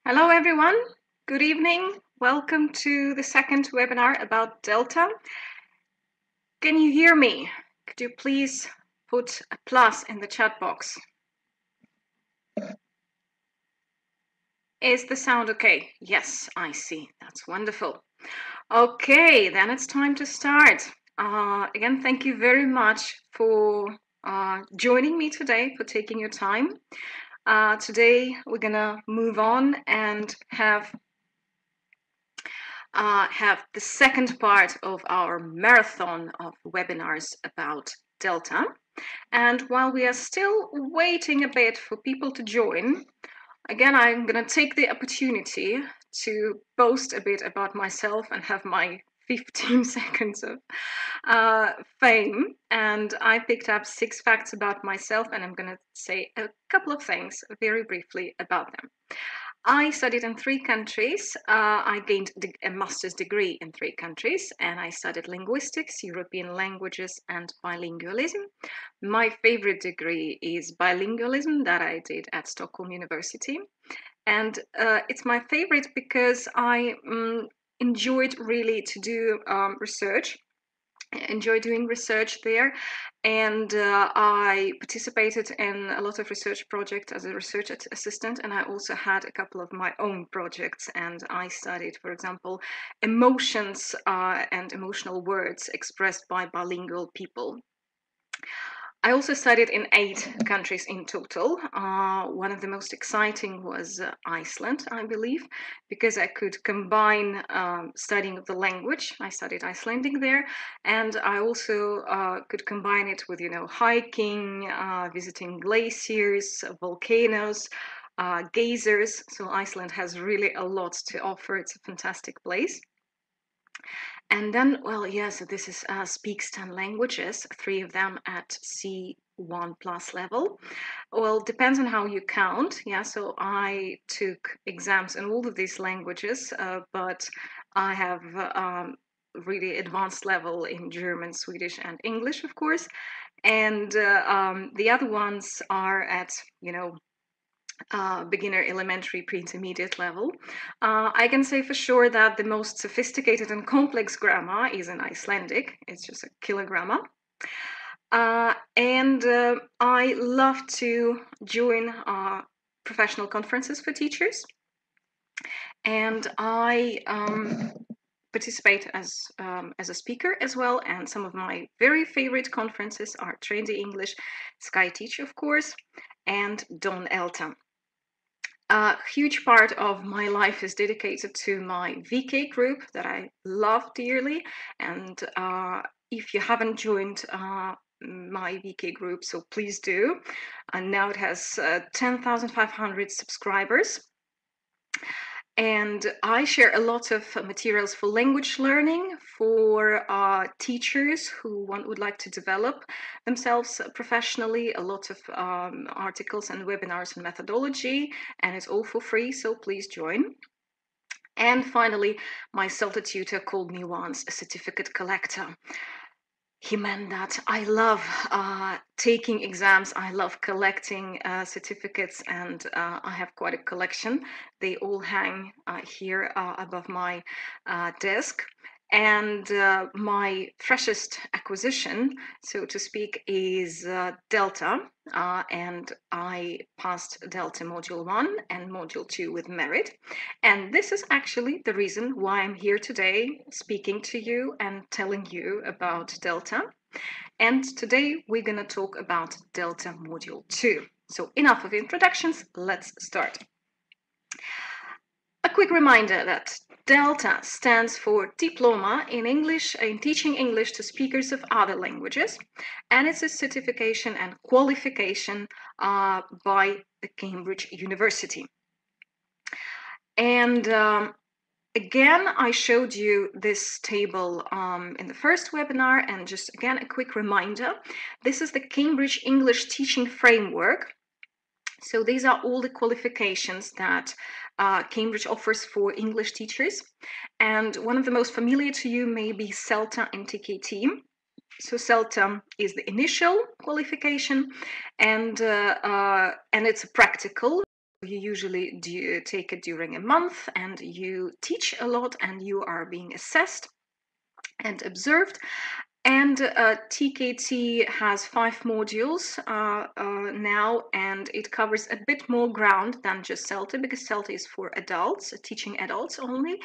Hello everyone, good evening. Welcome to the second webinar about Delta. Can you hear me? Could you please put a plus in the chat box? Is the sound okay? Yes, I see. That's wonderful. Okay, then it's time to start. Again, thank you very much for joining me today, for taking your time. Today, we're gonna move on and have the second part of our marathon of webinars about Delta. And while we are still waiting a bit for people to join, again, I'm going to take the opportunity to boast a bit about myself and have my 15 seconds of fame. And I picked up 6 facts about myself, and I'm going to say a couple of things very briefly about them. I studied in 3 countries. I gained a master's degree in 3 countries, and I studied linguistics, European languages, and bilingualism. My favorite degree is bilingualism that I did at Stockholm University. And it's my favorite because I enjoyed really to do research. I enjoy doing research there, and I participated in a lot of research projects as a research assistant, and I also had a couple of my own projects, and I studied, for example, emotions and emotional words expressed by bilingual people. I also studied in 8 countries in total. One of the most exciting was Iceland, I believe, because I could combine studying of the language. I studied Icelandic there, and I also could combine it with, hiking, visiting glaciers, volcanoes, geysers. So Iceland has really a lot to offer. It's a fantastic place. And then, well, yeah, so this is speaks 10 languages, 3 of them at C1 plus level. Well, depends on how you count. Yeah, so I took exams in all of these languages, but I have really advanced level in German, Swedish, and English, of course. And the other ones are at, beginner, elementary, pre-intermediate level. I can say for sure that the most sophisticated and complex grammar is in Icelandic. It's just a killer grammar. And I love to join professional conferences for teachers. And I participate as a speaker as well. And some of my very favorite conferences are Trendy English, Skyteach, of course, and Don Elta. A huge part of my life is dedicated to my VK group that I love dearly. And if you haven't joined my VK group, so please do. And now it has 10,500 subscribers. And I share a lot of materials for language learning for teachers who would like to develop themselves professionally, a lot of articles and webinars and methodology, and it's all for free, so please join. And finally, my Celta tutor called me once a certificate collector. He meant that I love taking exams, I love collecting certificates, and I have quite a collection. They all hang here above my desk. And my freshest acquisition, so to speak, is Delta. And I passed Delta Module 1 and Module 2 with merit. And this is actually the reason why I'm here today speaking to you and telling you about Delta. And today we're going to talk about Delta Module 2. So enough of introductions, let's start. A quick reminder that Delta stands for Diploma in English, in teaching English to speakers of other languages, and it's a certification and qualification by the Cambridge University. And again, I showed you this table in the first webinar, and just again, a quick reminder. This is the Cambridge English Teaching Framework. So these are all the qualifications that Cambridge offers for English teachers. And one of the most familiar to you may be CELTA and TKT. So CELTA is the initial qualification, and it's a practical you usually take it during a month, and you teach a lot, and you are being assessed and observed. And TKT has 5 modules now, and it covers a bit more ground than just CELTA, because CELTA is for adults, teaching adults only,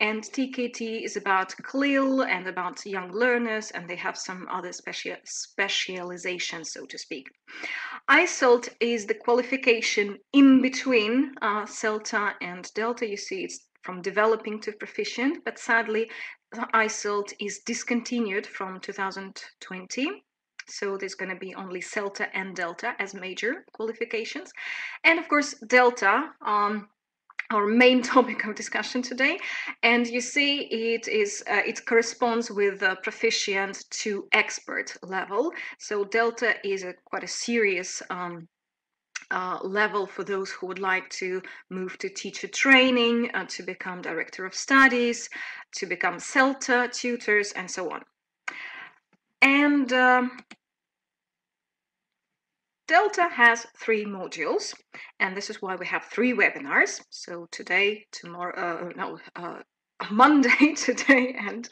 and TKT is about CLIL and about young learners, and they have some other specializations, so to speak. ICELT is the qualification in between CELTA and Delta. You see, it's from developing to proficient, but sadly, ICELT is discontinued from 2020. So there's going to be only CELTA and Delta as major qualifications. And of course, Delta, our main topic of discussion today. And you see, it corresponds with proficient to expert level. So Delta is quite a serious level for those who would like to move to teacher training, to become director of studies, to become CELTA tutors, and so on. And Delta has 3 modules, and this is why we have 3 webinars. So today, tomorrow, Monday, today, and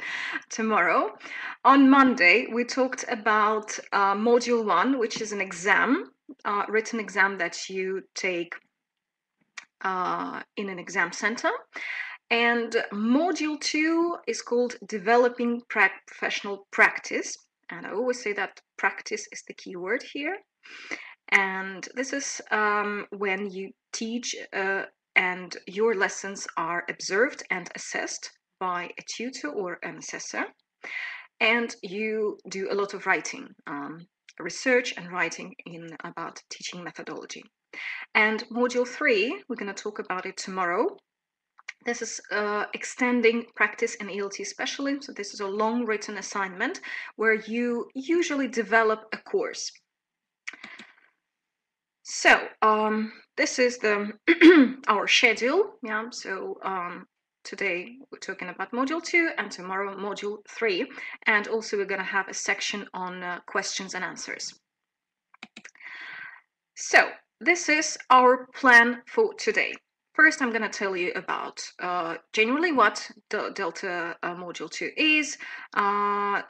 tomorrow. On Monday, we talked about module 1, which is an exam, written exam that you take in an exam center. And module 2 is called Developing Professional Practice. And I always say that practice is the key word here. And this is when you teach and your lessons are observed and assessed by a tutor or an assessor. And you do a lot of writing, research and writing about teaching methodology. And module 3, we're going to talk about it tomorrow. This is extending practice in ELT specialism. So this is a long written assignment where you usually develop a course. So this is the our schedule. Yeah. So today we're talking about module 2, and tomorrow module 3, and also we're going to have a section on questions and answers. So this is our plan for today. First, I'm going to tell you about generally what Delta Module 2 is,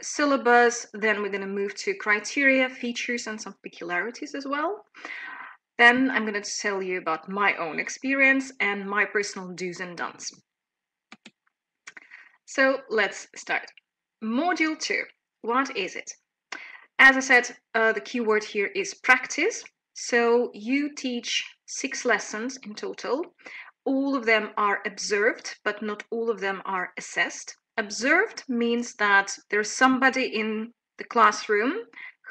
syllabus, then we're going to move to criteria, features, and some peculiarities as well. Then I'm going to tell you about my own experience and my personal do's and don'ts. So let's start. Module 2, what is it? As I said, the keyword here is practice. So you teach 6 lessons in total. All of them are observed, but not all of them are assessed. Observed means that there's somebody in the classroom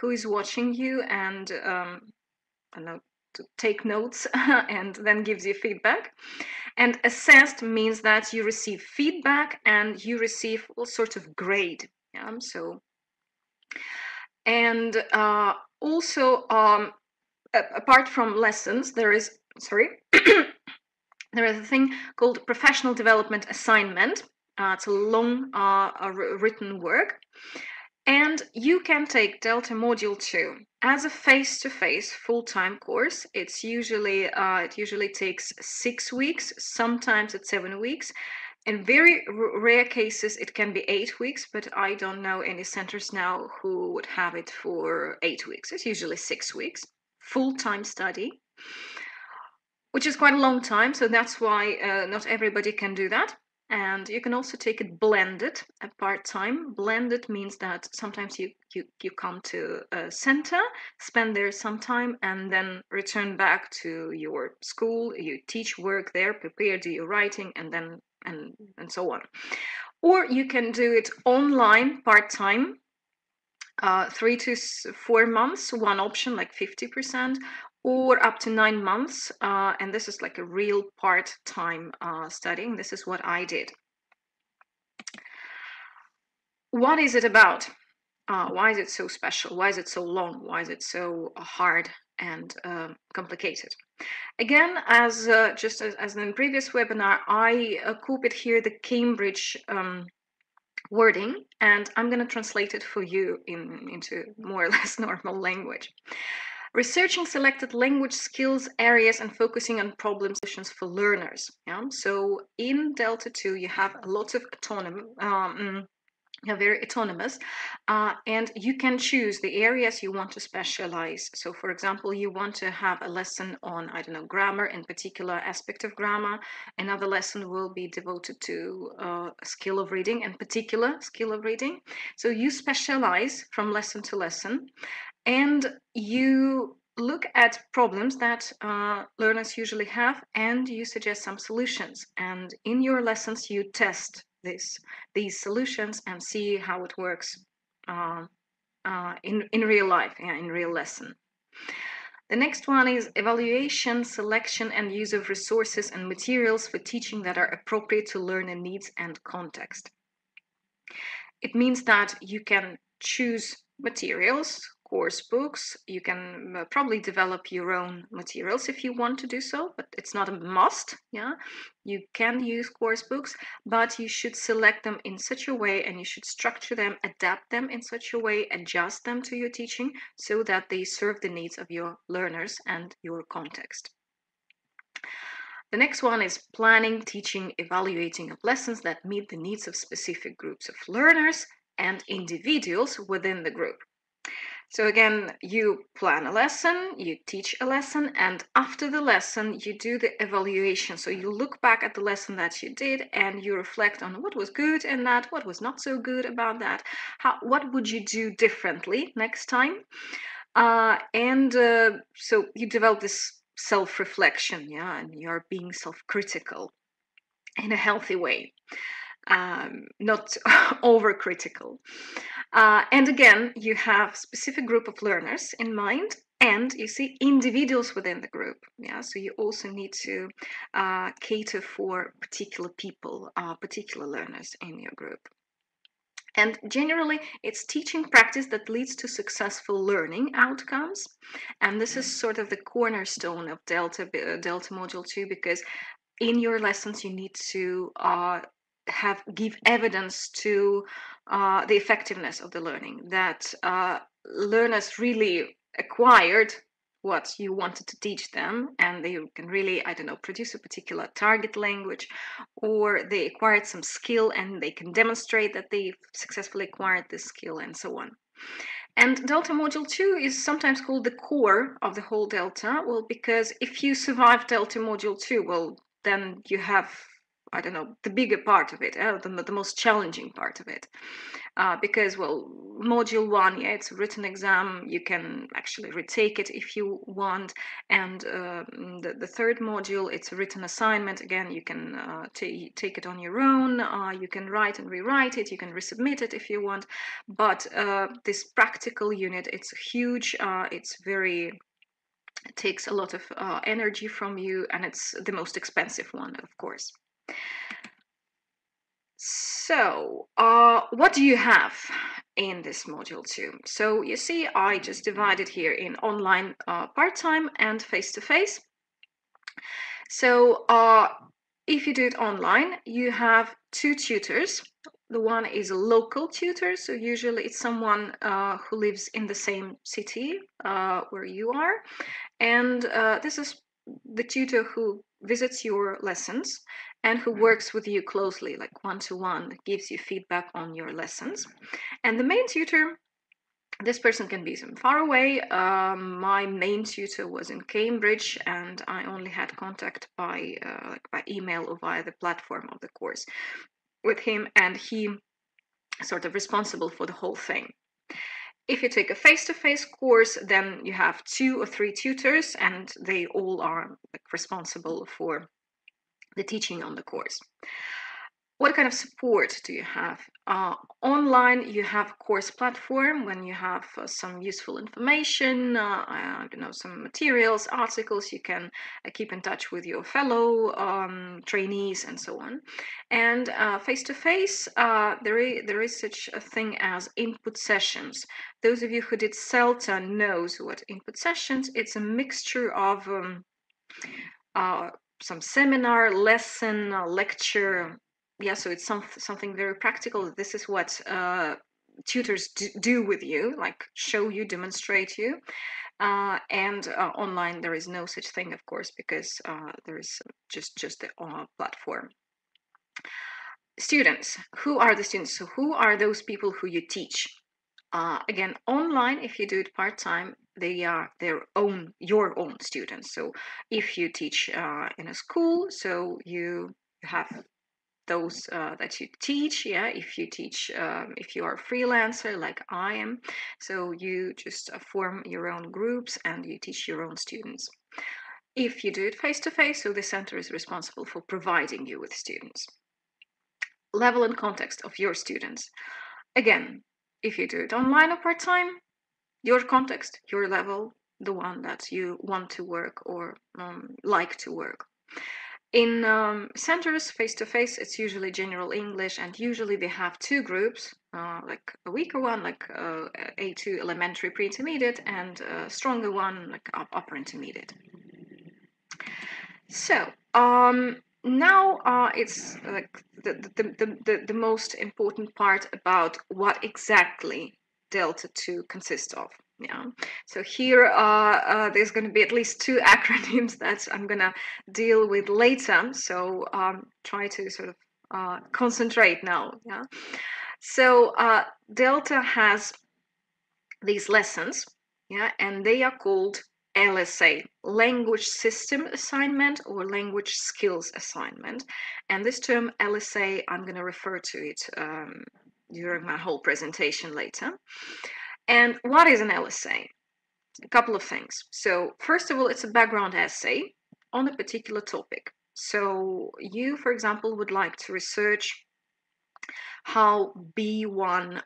who is watching you and I don't know, to take notes and then gives you feedback. And assessed means that you receive feedback and you receive all sorts of grade. Yeah? So, and also apart from lessons, there is, there is a thing called professional development assignment. It's a long written work. And you can take Delta Module 2 as a face-to-face full-time course. It's usually, it usually takes 6 weeks, sometimes it's 7 weeks. In very rare cases, it can be 8 weeks, but I don't know any centers now who would have it for 8 weeks. It's usually 6 weeks, full-time study, which is quite a long time. So that's why not everybody can do that. And you can also take it blended at part-time. Blended means that sometimes you come to a center, spend there some time, and then return back to your school. You teach, work there, prepare, do your writing, and then and so on. Or you can do it online part-time, 3 to 4 months, one option like 50%. Or up to 9 months, and this is like a real part-time studying. This is what I did. What is it about? Why is it so special? Why is it so long? Why is it so hard and complicated? Again, as just as in the previous webinar, I copied here the Cambridge wording, and I'm going to translate it for you into more or less normal language. Researching selected language skills areas and focusing on problem solutions for learners. Yeah? So in Delta 2, you have a lot of autonomy. You're very autonomous, and you can choose the areas you want to specialize. So for example, you want to have a lesson on, I don't know, grammar, in particular aspect of grammar. Another lesson will be devoted to a skill of reading, in particular skill of reading. So you specialize from lesson to lesson, and you look at problems that learners usually have, and you suggest some solutions. And in your lessons, you test these solutions and see how it works in real life, in real lesson. The next one is evaluation, selection, and use of resources and materials for teaching that are appropriate to learner needs and context. It means that you can choose materials, course books. You can probably develop your own materials if you want to do so, but it's not a must. Yeah, you can use course books, but you should select them in such a way, and you should structure them, adapt them in such a way, adjust them to your teaching so that they serve the needs of your learners and your context. The next one is planning, teaching, evaluating of lessons that meet the needs of specific groups of learners and individuals within the group. So again, you plan a lesson, you teach a lesson, and after the lesson, you do the evaluation. So you look back at the lesson that you did and you reflect on what was good in that, what was not so good about that, what would you do differently next time? So you develop this self-reflection, yeah, and you're being self-critical in a healthy way. Not overcritical. And again, you have specific group of learners in mind, and you see individuals within the group. Yeah, so you also need to cater for particular people, particular learners in your group. And generally, it's teaching practice that leads to successful learning outcomes. And this is sort of the cornerstone of Delta Module 2, because in your lessons, you need to give evidence to the effectiveness of the learning, that learners really acquired what you wanted to teach them, and they can really, I don't know, produce a particular target language, or they acquired some skill and they can demonstrate that they successfully acquired this skill, and so on. And Delta Module 2 is sometimes called the core of the whole Delta, well, because if you survive Delta Module 2, well, then you have, I don't know, the bigger part of it, the most challenging part of it. Because, well, Module 1, yeah, it's a written exam. You can actually retake it if you want. And the third module, it's a written assignment. Again, you can take it on your own. You can write and rewrite it. You can resubmit it if you want. But this practical unit, it's huge. It takes a lot of energy from you, and it's the most expensive one, of course. So what do you have in this module 2? So you see, I just divided here in online part-time and face-to-face. So if you do it online, you have 2 tutors. The one is a local tutor, so usually it's someone who lives in the same city where you are. And this is the tutor who visits your lessons and who works with you closely, like one-to-one, gives you feedback on your lessons. And the main tutor, this person can be some far away. My main tutor was in Cambridge, and I only had contact by email or via the platform of the course with him, and he sort of responsible for the whole thing. If you take a face-to-face course, then you have 2 or 3 tutors, and they all are responsible for the teaching on the course. What kind of support do you have? Online, you have a course platform when you have some useful information, I don't know, some materials, articles. You can keep in touch with your fellow trainees and so on. And face-to-face, there is such a thing as input sessions. Those of you who did CELTA knows what input sessions. It's a mixture of some seminar, lesson, lecture. Yeah, so it's something very practical. This is what tutors do with you, like show you, demonstrate you. and online there is no such thing, of course, because there is just the platform. Students. Who are the students? So who are those people who you teach? Again, online, if you do it part-time, they are your own students. So if you teach in a school, so you have those that you teach. Yeah, if you teach, if you are a freelancer like I am, so you just form your own groups and you teach your own students. If you do it face-to-face, so the center is responsible for providing you with students. Level and context of your students. Again, if you do it online or part-time, your context, your level, the one that you want to work or like to work. In centers, face-to-face, it's usually general English, and usually they have two groups, like a weaker one, like A2 elementary pre-intermediate, and a stronger one, like upper intermediate. So now it's like the most important part about what exactly Delta 2 consists of. Yeah, so here there's going to be at least two acronyms that I'm going to deal with later. So try to sort of concentrate now. Yeah, so Delta has these lessons, yeah, and they are called LSA, Language System Assignment or Language Skills Assignment. And this term LSA, I'm going to refer to it during my whole presentation later. And what is an LSA? A couple of things. So first of all, it's a background essay on a particular topic. So you, for example, would like to research how B1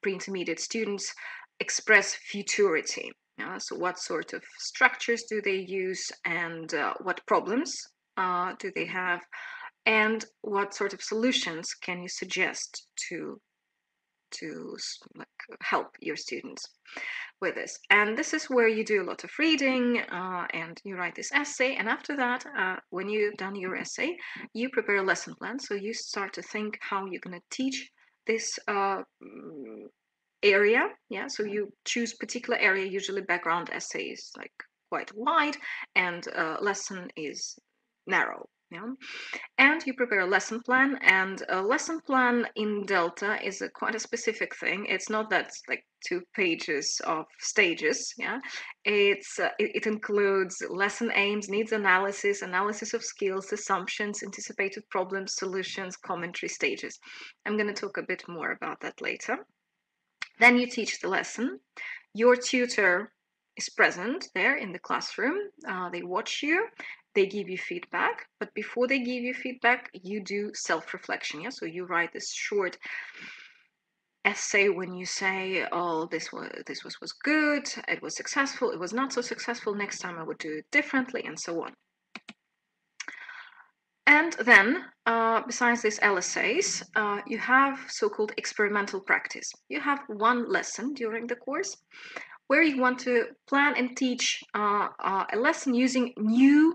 pre-intermediate students express futurity. So what sort of structures do they use, and what problems do they have, and what sort of solutions can you suggest to like, help your students with this. And this is where you do a lot of reading and you write this essay, and after that when you've done your essay, you prepare a lesson plan. So you start to think how you're going to teach this area. Yeah, so you choose particular area. Usually background essay is like quite wide and lesson is narrow. Yeah, and you prepare a lesson plan, and a lesson plan in Delta is quite a specific thing. It's not that like 2 pages of stages. Yeah, it includes lesson aims, needs analysis, analysis of skills, assumptions, anticipated problems, solutions, commentary, stages. I'm going to talk a bit more about that later. Then you teach the lesson. Your tutor is present there in the classroom. They watch you. They give you feedback, but before they give you feedback, you do self-reflection. Yeah, so you write this short essay when you say, "Oh, this was good. It was successful. It was not so successful. Next time I would do it differently," and so on. And then, besides these LSAs, you have so-called experimental practice. You have one lesson during the course where you want to plan and teach a lesson using new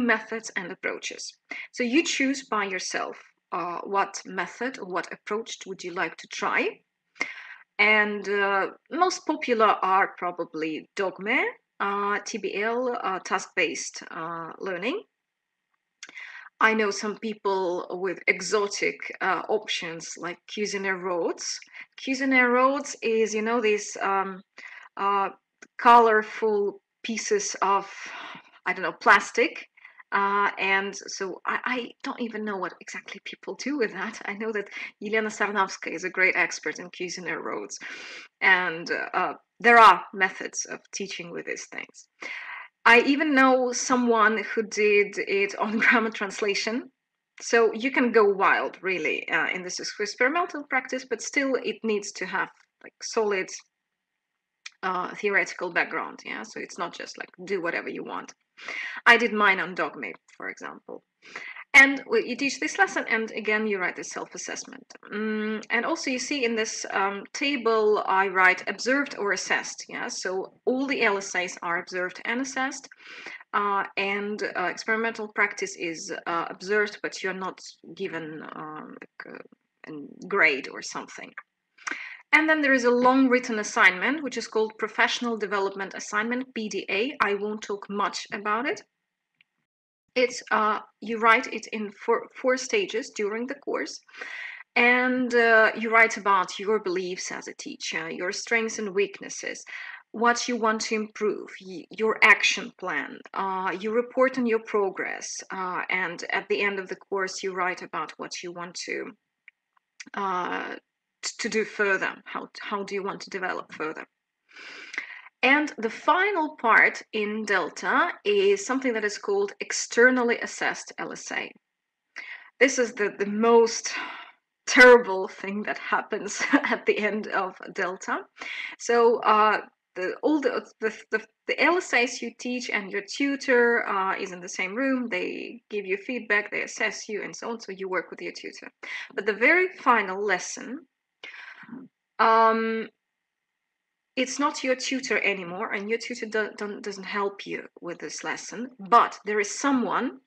methods and approaches. So you choose by yourself what method or what approach would you like to try. And most popular are probably Dogme, TBL, task-based learning. I know some people with exotic options like Cuisinart Roads. Cuisinart Roads is, you know, these colorful pieces of, I don't know, plastic. And so I don't even know what exactly people do with that. I know that Yelena Sarnavska is a great expert in Cuisinart Roads. And there are methods of teaching with these things. I even know someone who did it on grammar translation. So you can go wild, really, in this experimental practice, but still it needs to have like solid theoretical background. Yeah, so it's not just like do whatever you want. I did mine on Dogme, for example. And you teach this lesson, and again, you write the self-assessment. And also you see in this table, I write observed or assessed. Yeah, so all the LSAs are observed and assessed. And experimental practice is observed, but you're not given like a grade or something. And then there is a long written assignment, which is called Professional Development Assignment, PDA. I won't talk much about it. It's you write it in four stages during the course. And you write about your beliefs as a teacher, your strengths and weaknesses, what you want to improve, your action plan. You report on your progress, and at the end of the course, you write about what you want to do further. How do you want to develop further? And the final part in Delta is something that is called externally assessed LSA. This is the most terrible thing that happens at the end of Delta. So all the LSAs you teach and your tutor is in the same room. They give you feedback, they assess you, and so on. So you work with your tutor. But the very final lesson, it's not your tutor anymore, and your tutor doesn't help you with this lesson. But there is someone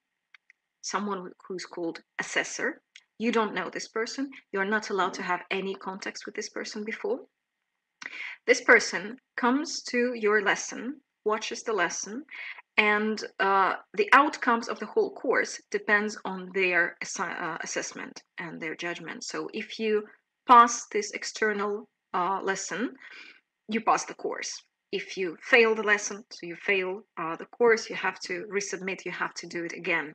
who's called assessor. You don't know this person. You're not allowed to have any contacts with this person before. This person comes to your lesson, watches the lesson, and the outcomes of the whole course depends on their assessment and their judgment. So if you pass this external lesson, you pass the course. If you fail the lesson, so you fail the course, you have to resubmit, you have to do it again.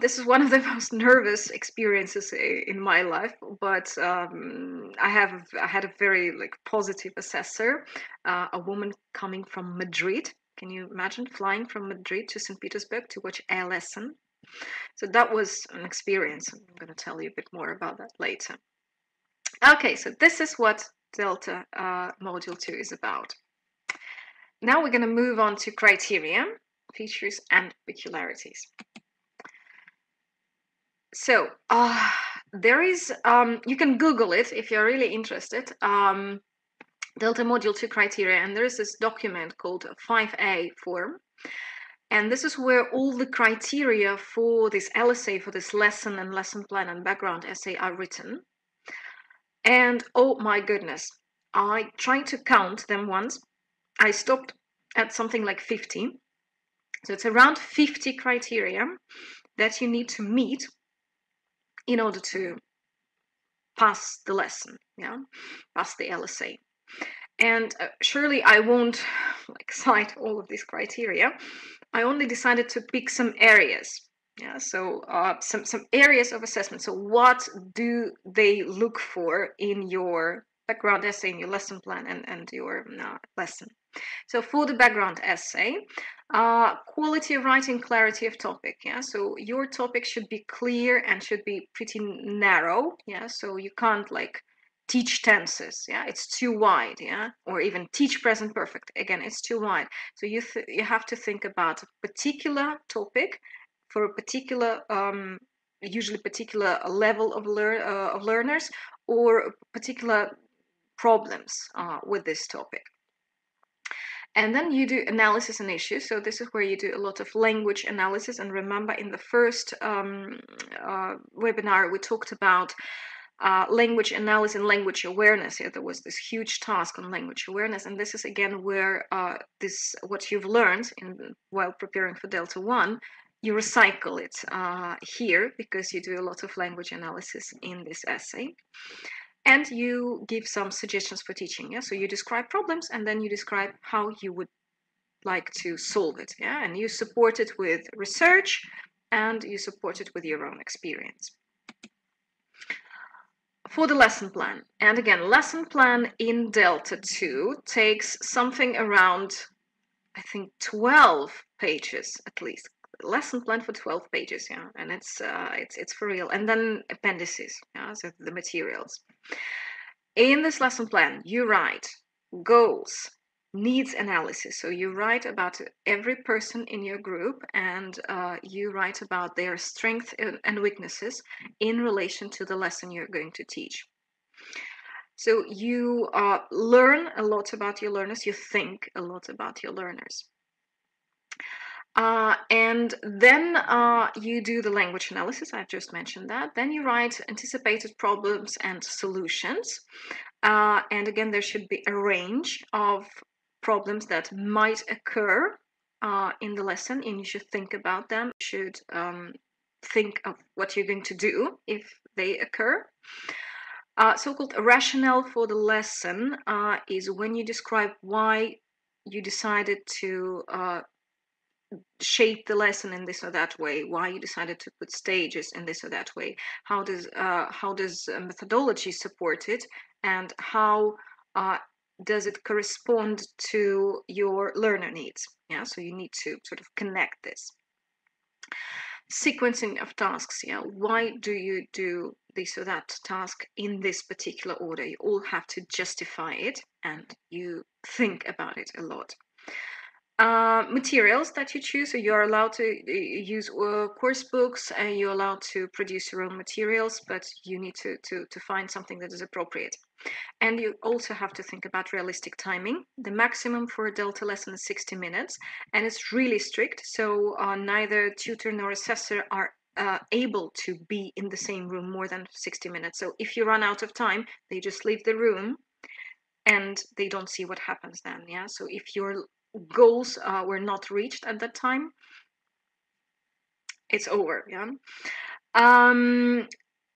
This is one of the most nervous experiences in my life, but I had a very positive assessor, a woman coming from Madrid. Can you imagine flying from Madrid to St. Petersburg to watch a lesson? So that was an experience. I'm going to tell you a bit more about that later. Okay, so this is what Delta Module 2 is about. Now we're going to move on to criteria, features, and peculiarities. So there is, you can Google it if you're really interested, Delta Module 2 criteria, and there is this document called 5A form. And this is where all the criteria for this LSA, for this lesson and lesson plan and background essay are written. And oh my goodness, I tried to count them once. I stopped at something like 50. So it's around 50 criteria that you need to meet in order to pass the lesson, pass the LSA. And surely I won't cite all of these criteria. I only decided to pick some areas. So some areas of assessment. So what do they look for in your background essay, in your lesson plan and your lesson? So for the background essay, quality of writing, clarity of topic. So your topic should be clear and should be pretty narrow. So you can't teach tenses. It's too wide. Or even teach present perfect. Again, it's too wide. So you have to think about a particular topic for a particular, usually particular level of learners, or particular problems with this topic. And then you do analysis and issues. So this is where you do a lot of language analysis. And remember, in the first webinar, we talked about language analysis and language awareness. There was this huge task on language awareness. And this is, again, where what you've learned while preparing for Delta 1, you recycle it here, because you do a lot of language analysis in this essay. And you give some suggestions for teaching. So you describe problems, and then you describe how you would like to solve it. And you support it with research, and you support it with your own experience. For the lesson plan, and again, lesson plan in Delta 2 takes something around, I think, 12 pages at least. Lesson plan for 12 pages, and it's for real. And then appendices, so the materials. In this lesson plan, you write goals, needs analysis. So you write about every person in your group, and you write about their strengths and weaknesses in relation to the lesson you're going to teach. So you learn a lot about your learners. You think a lot about your learners. And then you do the language analysis. I've just mentioned that. Then you write anticipated problems and solutions. And again, there should be a range of problems that might occur in the lesson, and you should think about them. You should think of what you're going to do if they occur. So-called rationale for the lesson is when you describe why you decided to shape the lesson in this or that way, why you decided to put stages in this or that way, how does methodology support it, and how does it correspond to your learner needs. Yeah, so you need to sort of connect this. Sequencing of tasks. Yeah, why do you do this or that task in this particular order? You all have to justify it, and you think about it a lot. Materials that you choose, so you're allowed to use course books, and you're allowed to produce your own materials, but you need to find something that is appropriate. And you also have to think about realistic timing. The maximum for a Delta lesson is 60 minutes, and it's really strict, so neither tutor nor assessor are able to be in the same room more than 60 minutes. So if you run out of time, they just leave the room and they don't see what happens then. Yeah, so if your goals were not reached at that time, it's over.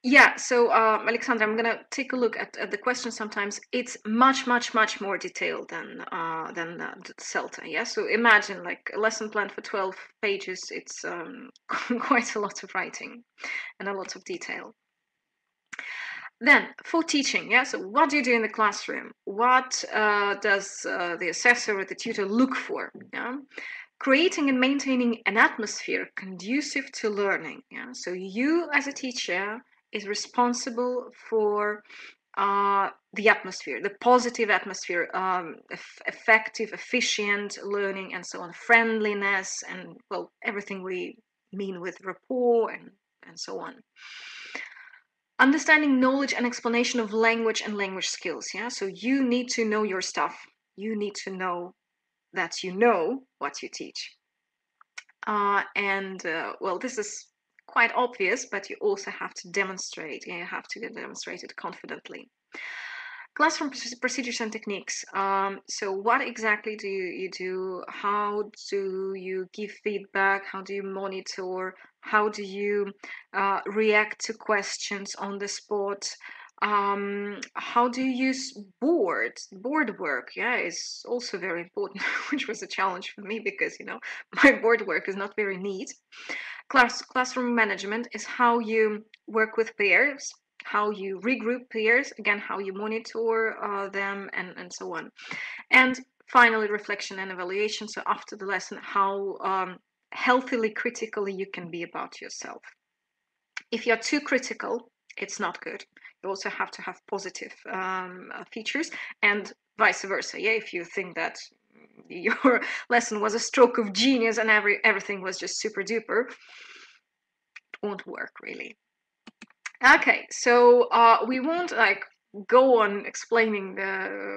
Yeah, so Alexandra, I'm gonna take a look at the question. Sometimes it's much more detailed than the CELTA. Yeah, so imagine like a lesson plan for 12 pages. It's quite a lot of writing and a lot of detail. Then for teaching, yeah, so what do you do in the classroom? What does the assessor or the tutor look for? Yeah, creating and maintaining an atmosphere conducive to learning. Yeah, so you as a teacher is responsible for the atmosphere, the positive atmosphere, effective, efficient learning, and so on, friendliness, and well, everything we mean with rapport and so on. Understanding knowledge and explanation of language and language skills. Yeah, so you need to know your stuff. You need to know that you know what you teach. Well, this is quite obvious, but you also have to demonstrate. You have to demonstrate it confidently. Classroom procedures and techniques. So what exactly do you do? How do you give feedback? How do you monitor? How do you react to questions on the spot? How do you use board work? Yeah, is also very important, which was a challenge for me because, you know, my board work is not very neat. Classroom management is how you work with peers, how you regroup peers, again, how you monitor them, and so on. And finally, reflection and evaluation. So after the lesson, how healthily critically you can be about yourself. If you're too critical, it's not good. You also have to have positive features, and vice versa. Yeah, if you think that your lesson was a stroke of genius and everything was just super duper, it won't work really. Okay, so we won't like go on explaining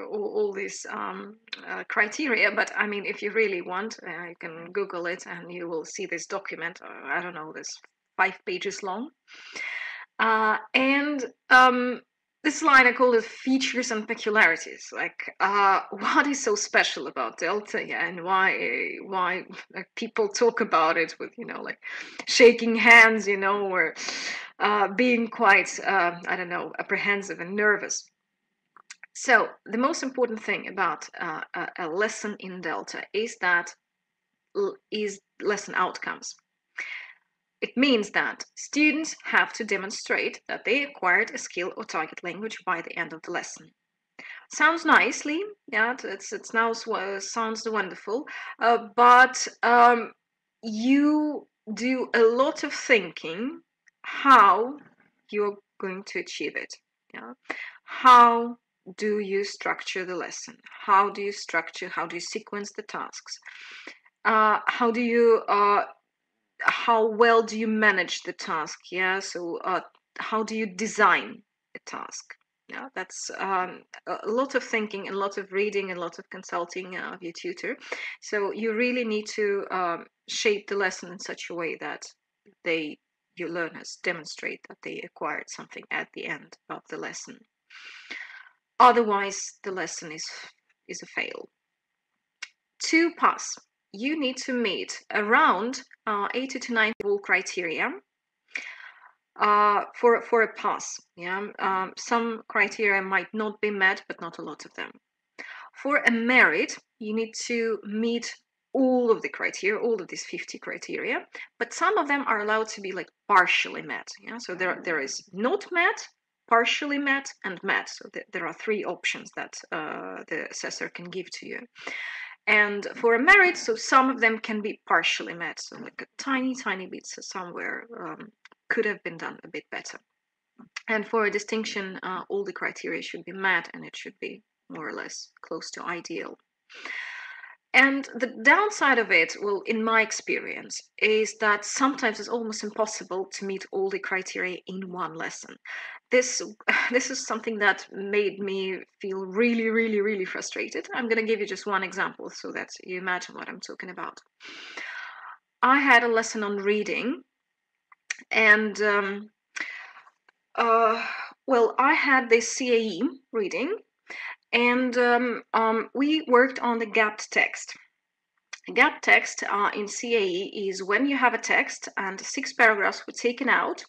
all these criteria, but I mean, if you really want, you can Google it and you will see this document. I don't know, this 5 pages long. This line, I call it features and peculiarities. Like, what is so special about Delta, yeah, and why like, people talk about it with, you know, like shaking hands, you know, or being quite, I don't know, apprehensive and nervous. So the most important thing about a lesson in Delta is lesson outcomes. It means that students have to demonstrate that they acquired a skill or target language by the end of the lesson. Sounds nicely, yeah, it now sounds wonderful, but you do a lot of thinking how you're going to achieve it. Yeah, how do you structure the lesson? How do you sequence the tasks? How well do you manage the task? Yeah, so how do you design a task? Yeah, that's a lot of thinking and a lot of reading and a lot of consulting of your tutor. So you really need to shape the lesson in such a way that your learners demonstrate that they acquired something at the end of the lesson. Otherwise, the lesson is a fail. To pass, you need to meet around 80 to 90 criteria for a pass. Yeah, some criteria might not be met, but not a lot of them. For a merit, you need to meet all of the criteria, all of these 50 criteria, but some of them are allowed to be like partially met. Yeah, so there is not met, partially met, and met. So there are 3 options that the assessor can give to you. And for a merit, so some of them can be partially met, so like a tiny bits somewhere could have been done a bit better. And for a distinction, all the criteria should be met, and it should be more or less close to ideal. And the downside of it, well, in my experience, is that sometimes it's almost impossible to meet all the criteria in one lesson. This is something that made me feel really frustrated. I'm going to give you just one example so that you imagine what I'm talking about. I had a lesson on reading, and well, I had this CAE reading, and we worked on the gapped text. Gapped text in CAE is when you have a text and 6 paragraphs were taken out,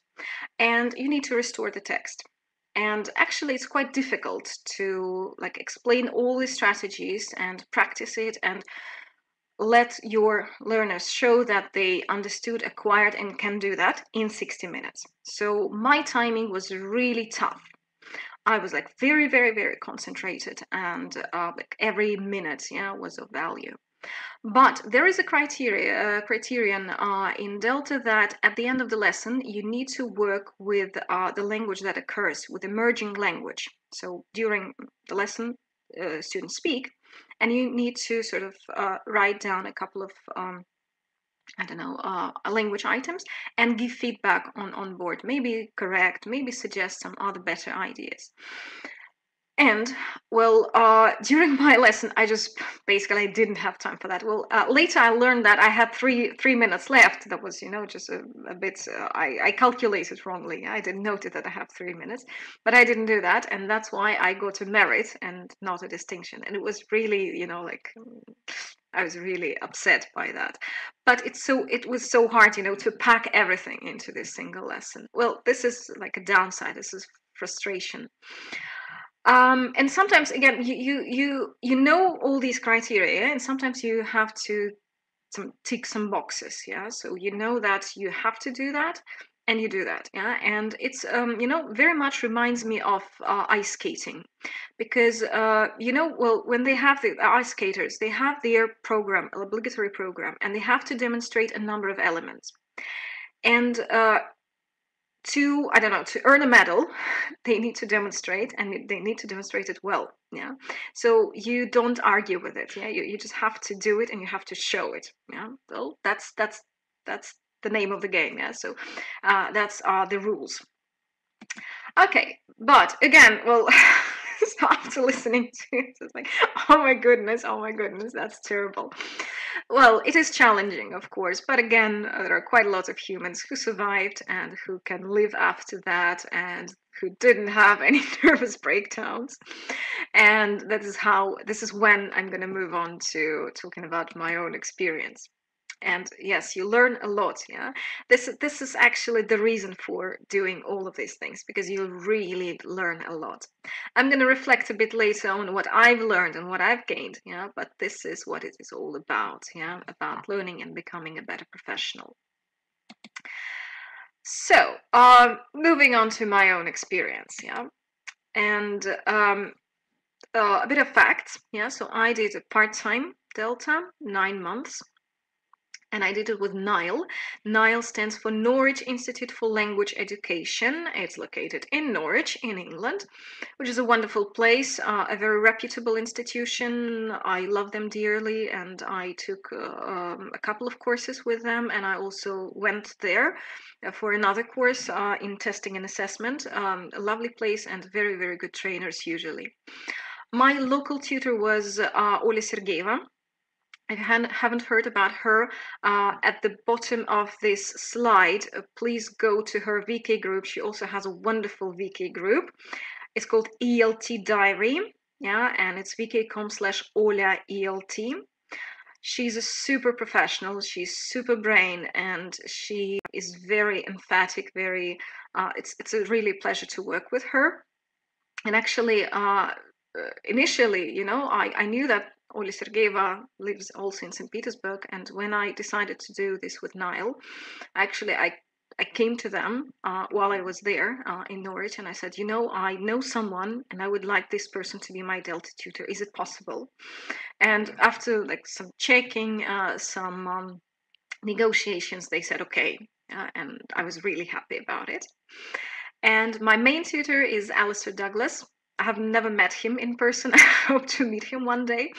and you need to restore the text. And actually, it's quite difficult to like explain all these strategies and practice it and let your learners show that they understood, acquired, and can do that in 60 minutes. So my timing was really tough. I was like very concentrated, and like every minute, yeah, was of value. But there is a criterion in Delta that at the end of the lesson, you need to work with the language that occurs, with emerging language. So during the lesson, students speak, and you need to sort of write down a couple of I don't know, language items and give feedback on board. Maybe correct, maybe suggest some other better ideas. And well, during my lesson, I just basically didn't have time for that. Well, later I learned that I had three minutes left. That was, you know, just a bit. I calculated wrongly. I didn't notice that I have 3 minutes, but I didn't do that, and that's why I got a merit and not a distinction. And it was really, you know, like I was really upset by that. But it was so hard, you know, to pack everything into this single lesson. Well, this is like a downside. This is frustration. And sometimes again you know all these criteria, and sometimes you have to tick some boxes. Yeah, so you know that you have to do that, and you do that. Yeah, and it's you know, very much reminds me of ice skating, because you know, well, when they have the ice skaters, they have their program, obligatory program, and they have to demonstrate a number of elements. And to, I don't know, to earn a medal, they need to demonstrate, and they need to demonstrate it well. Yeah, so you don't argue with it. Yeah, you just have to do it, and you have to show it. Yeah, well, that's the name of the game. Yeah, so that's the rules. Okay, but again, well, so after listening to it, it's like, oh my goodness, that's terrible. Well, it is challenging, of course, but again, there are quite a lot of humans who survived and who can live after that, and who didn't have any nervous breakdowns. And this is when I'm going to move on to talking about my own experience. And yes, you learn a lot. Yeah, this is actually the reason for doing all of these things, because you really learn a lot. I'm going to reflect a bit later on what I've learned and what I've gained. Yeah, but this is what it is all about. Yeah, about learning and becoming a better professional. So moving on to my own experience. Yeah, and a bit of facts. Yeah, so I did a part-time Delta, 9 months. And I did it with NILE. NILE stands for Norwich Institute for Language Education. It's located in Norwich, in England, which is a wonderful place, a very reputable institution. I love them dearly, and I took a couple of courses with them, and I also went there for another course in testing and assessment. A lovely place and very, very good trainers usually. My local tutor was Oля Sergeyeva. If you haven't heard about her, at the bottom of this slide, please go to her VK group. She also has a wonderful VK group. It's called ELT Diary, yeah, and it's vk.com/Oля ELT. She's a super professional, she's super brain, and she is very emphatic, very, it's a really pleasure to work with her. And actually, initially, you know, I knew that Oля Sergeyeva lives also in St. Petersburg, and when I decided to do this with NILE, actually I came to them while I was there in Norwich, and I said, you know, I know someone and I would like this person to be my Delta tutor. Is it possible? And after like some checking, some negotiations, they said okay, and I was really happy about it. And my main tutor is Alistair Douglas. I have never met him in person. I hope to meet him one day.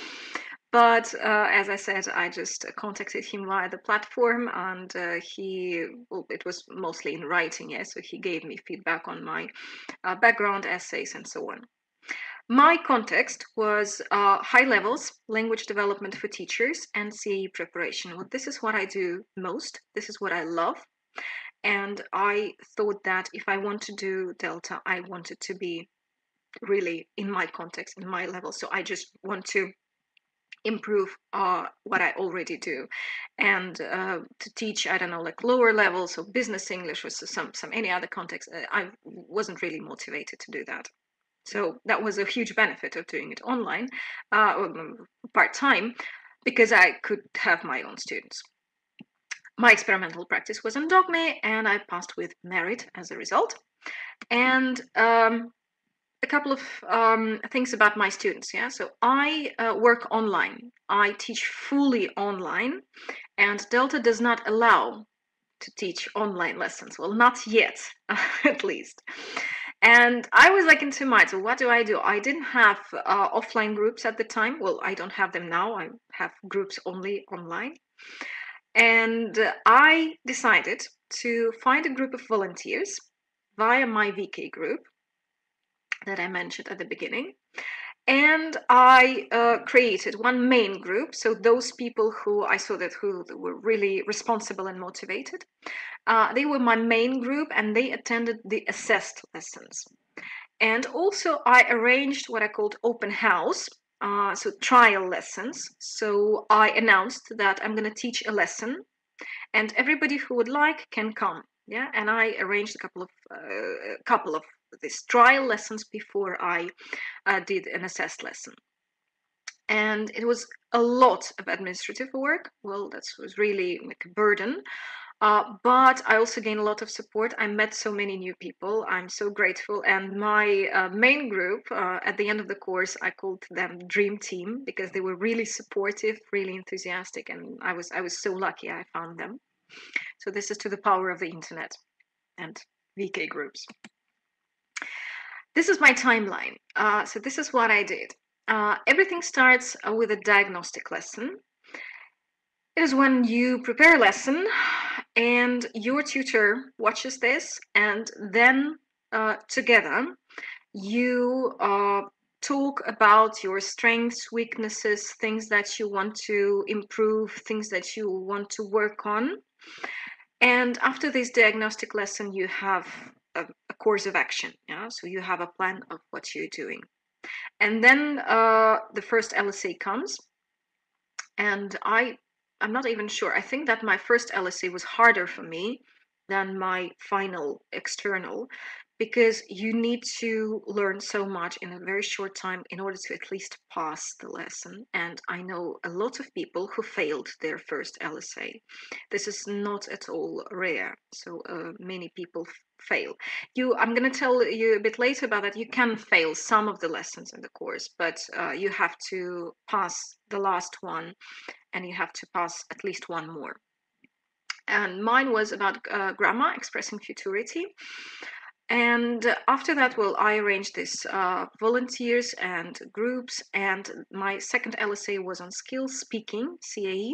But as I said, I just contacted him via the platform, and well, it was mostly in writing, yeah, so he gave me feedback on my background, essays, and so on. My context was high levels, language development for teachers, and CAE preparation. Well, this is what I do most. This is what I love. And I thought that if I want to do Delta, I want it to be really in my context, in my level. So I just want to improve what I already do, and to teach, I don't know, like lower levels of business English or some any other context, I wasn't really motivated to do that. So that was a huge benefit of doing it online, part-time, because I could have my own students. My experimental practice was on Dogme, and I passed with merit as a result. And a couple of things about my students. Yeah, so I work online. I teach fully online, and Delta does not allow to teach online lessons. Well, not yet, at least. And I was like in two minds. So what do? I didn't have offline groups at the time. Well, I don't have them now. I have groups only online. And I decided to find a group of volunteers via my VK group that I mentioned at the beginning. And I created one main group. So those people who I saw that who were really responsible and motivated, they were my main group, and they attended the assessed lessons. And also I arranged what I called open house, so trial lessons. So I announced that I'm going to teach a lesson, and everybody who would like can come. Yeah, and I arranged a couple of these trial lessons before I did an assessed lesson. And it was a lot of administrative work. Well, that was really like a burden. But I also gained a lot of support. I met so many new people. I'm so grateful. And my main group, at the end of the course, I called them Dream Team, because they were really supportive, really enthusiastic, and I was so lucky I found them. So this is to the power of the internet and VK groups. This is my timeline. So this is what I did. Everything starts with a diagnostic lesson. It is when you prepare a lesson and your tutor watches this, and then together you talk about your strengths, weaknesses, things that you want to improve, things that you want to work on. And after this diagnostic lesson, you have a course of action. Yeah, so you have a plan of what you're doing. And then the first LSA comes, and I'm not even sure. I think that my first LSA was harder for me than my final external, because you need to learn so much in a very short time in order to at least pass the lesson. And I know a lot of people who failed their first LSA. This is not at all rare. So many people fail. I'm going to tell you a bit later about that. You can fail some of the lessons in the course, but you have to pass the last one, and you have to pass at least one more. and mine was about grammar, expressing futurity. And after that, well, I arranged this volunteers and groups, and my second LSA was on skills speaking, CAE.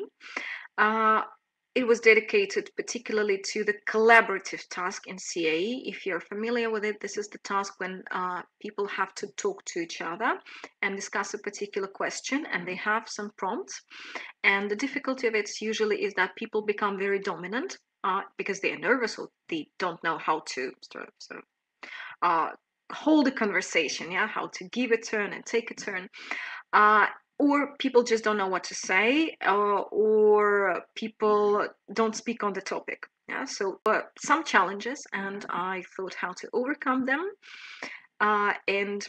It was dedicated particularly to the collaborative task in CAE. If you're familiar with it, this is the task when people have to talk to each other and discuss a particular question, and they have some prompts. And the difficulty of it usually is that people become very dominant because they are nervous or they don't know how to sort of hold a conversation, yeah, how to give a turn and take a turn. Or people just don't know what to say, or people don't speak on the topic. Yeah, so some challenges, and I thought how to overcome them. And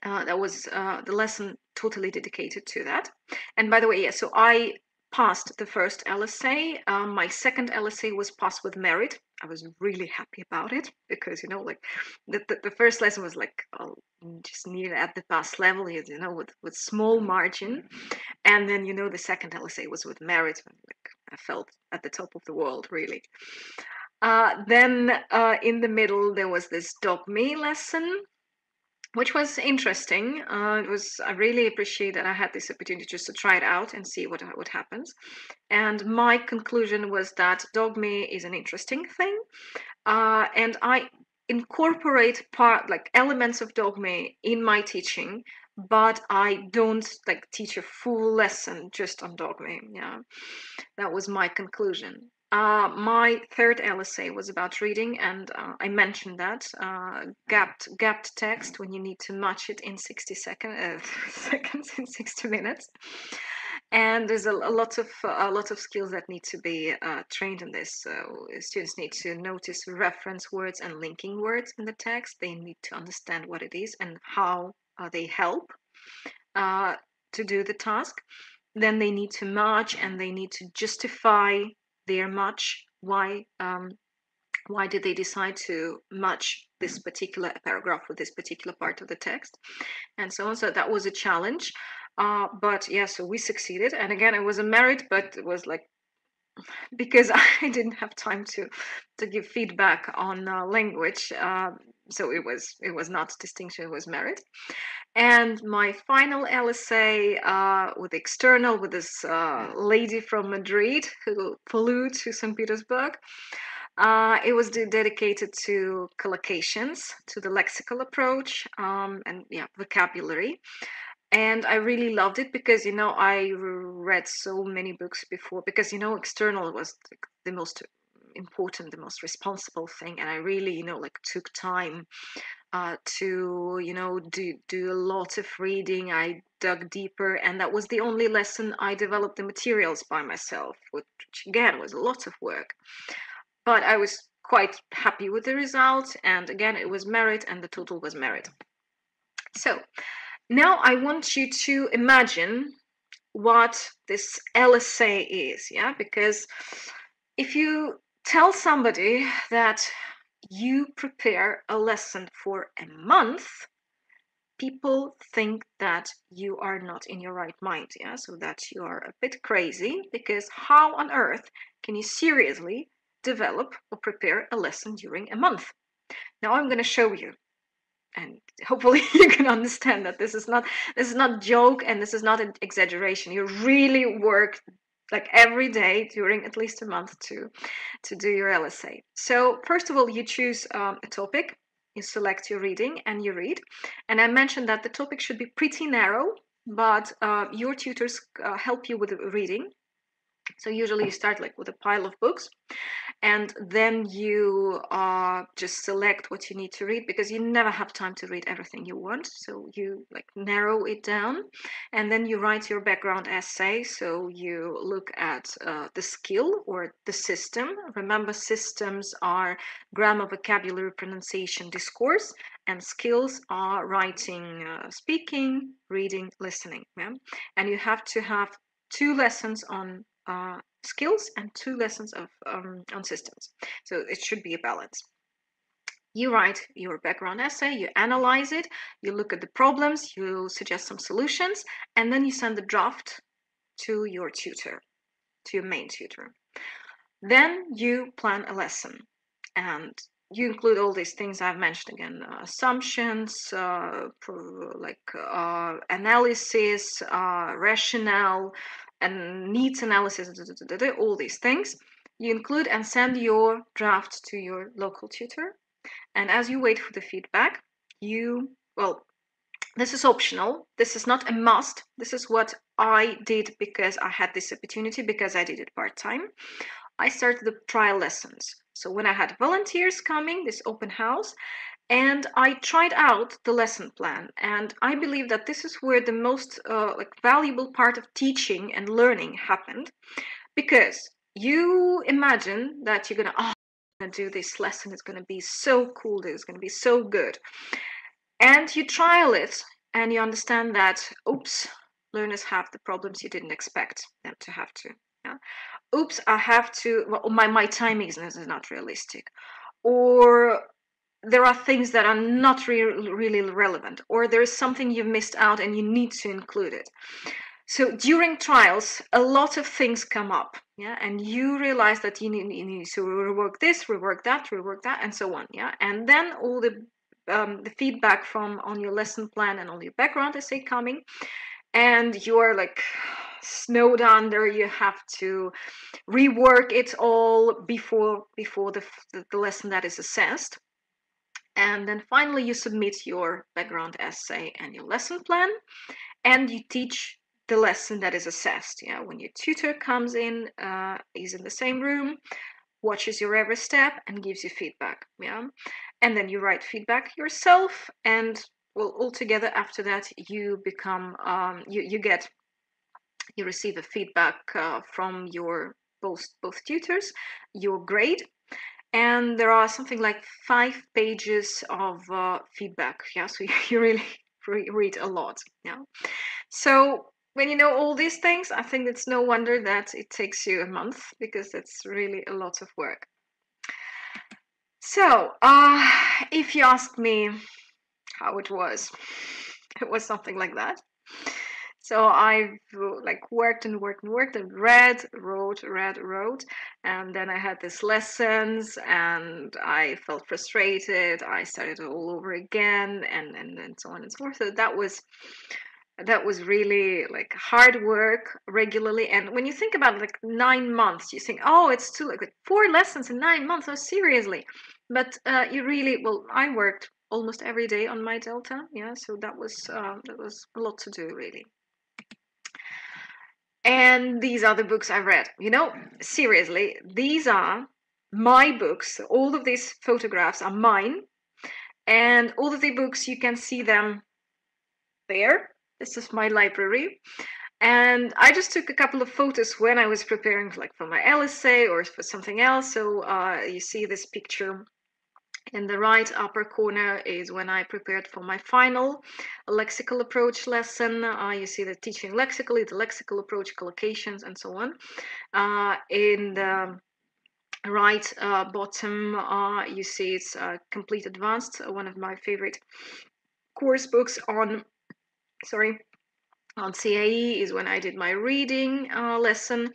that was the lesson totally dedicated to that. And by the way, yeah, so I passed the first LSA. My second LSA was passed with merit. I was really happy about it because, you know, like the first lesson was like just near at the pass level, you know, with small margin. And then, you know, the second LSA was with merit. Like I felt at the top of the world, really. Then in the middle, there was this dogme lesson, which was interesting. I really appreciate that I had this opportunity just to try it out and see what happens. And my conclusion was that dogme is an interesting thing, and I incorporate elements of dogme in my teaching, but I don't like teach a full lesson just on dogme. Yeah, that was my conclusion. My third LSA was about reading, and I mentioned that gapped text when you need to match it in 60 seconds in 60 minutes. And there's a lot of skills that need to be trained in this. So students need to notice reference words and linking words in the text. They need to understand what it is and how they help to do the task. Then they need to match, and they need to justify their match. Why did they decide to match this particular paragraph with this particular part of the text, and so on. So that was a challenge, but yeah, so we succeeded. And again, it was a merit, but it was like because I didn't have time to give feedback on language, so it was not distinction, it was merit. And my final LSA with external, with this lady from Madrid who flew to St. Petersburg, it was dedicated to collocations, to the lexical approach, and yeah, vocabulary. And I really loved it because, you know, I read so many books before, because, you know, external was the most important, the most responsible thing. And I really, you know, like took time to, you know, do a lot of reading. I dug deeper, and that was the only lesson I developed the materials by myself, which again was a lot of work. But I was quite happy with the result, and again, it was merit, and the total was merit. So now I want you to imagine what this LSA is, yeah? Because if you tell somebody that you prepare a lesson for a month, people think that you are not in your right mind, yeah? So that you are a bit crazy, because how on earth can you seriously develop or prepare a lesson during a month? Now I'm going to show you, and hopefully you can understand that this is not joke, and this is not an exaggeration. You really work like every day during at least a month to do your LSA. So first of all, you choose a topic, you select your reading, and you read. And I mentioned that the topic should be pretty narrow, but your tutors help you with the reading. So usually you start like with a pile of books, and then you just select what you need to read, because you never have time to read everything you want. So you like narrow it down, and then you write your background essay. So you look at the skill or the system. Remember, systems are grammar, vocabulary, pronunciation, discourse, and skills are writing, speaking, reading, listening. Yeah? And you have to have 2 lessons on skills and 2 lessons of on systems. So it should be a balance. You write your background essay, you analyze it, you look at the problems, you suggest some solutions, and then you send the draft to your tutor, to your main tutor. Then you plan a lesson, and you include all these things I've mentioned again: assumptions, analysis, rationale, and needs analysis, all these things. You include and send your draft to your local tutor. And as you wait for the feedback, this is optional. This is not a must. This is what I did because I had this opportunity, because I did it part-time. I started the trial lessons. So when I had volunteers coming, this open house, and I tried out the lesson plan. And I believe that this is where the most valuable part of teaching and learning happened, because you imagine that you're gonna do this lesson, it's gonna be so cool, it's gonna be so good. And you trial it and you understand that, oops, learners have the problems you didn't expect them to have to. Yeah? Oops, I have to, well, my timing is not realistic. Or there are things that are not really relevant. Or there is something you've missed out and you need to include it. So during trials, a lot of things come up, yeah, and you realize that you need to rework this, rework that, and so on, yeah. And then all the feedback from on your lesson plan and on your background essay coming, and you're like snowed under. You have to rework it all before the lesson that is assessed. And then finally you submit your background essay and your lesson plan, and you teach the lesson that is assessed. Yeah, when your tutor comes in, is in the same room, watches your every step and gives you feedback. Yeah, and then you write feedback yourself, and well, altogether after that you become you receive a feedback from your both tutors, your grade, and there are something like 5 pages of feedback. Yeah, so you really read a lot. Yeah, so when you know all these things, I think it's no wonder that it takes you a month, because it's really a lot of work. So if you ask me how it was something like that. So I've worked and read, wrote, and then I had these lessons and I felt frustrated. I started all over again, and so on and so forth. So that was really like hard work regularly. And when you think about it, like 9 months, you think, oh, it's too like 4 lessons in 9 months. Oh, seriously? But you really, well, I worked almost every day on my Delta. Yeah, so that was a lot to do, really. And these are the books I read. You know, seriously, these are my books. All of these photographs are mine, and all of the books, you can see them there. This is my library. And I just took a couple of photos when I was preparing for my LSA or for something else. So you see this picture in the right upper corner is when I prepared for my final lexical approach lesson. You see the teaching lexically, the lexical approach, collocations, and so on. In the right bottom, you see it's Complete Advanced, one of my favorite course books on CAE, is when I did my reading lesson.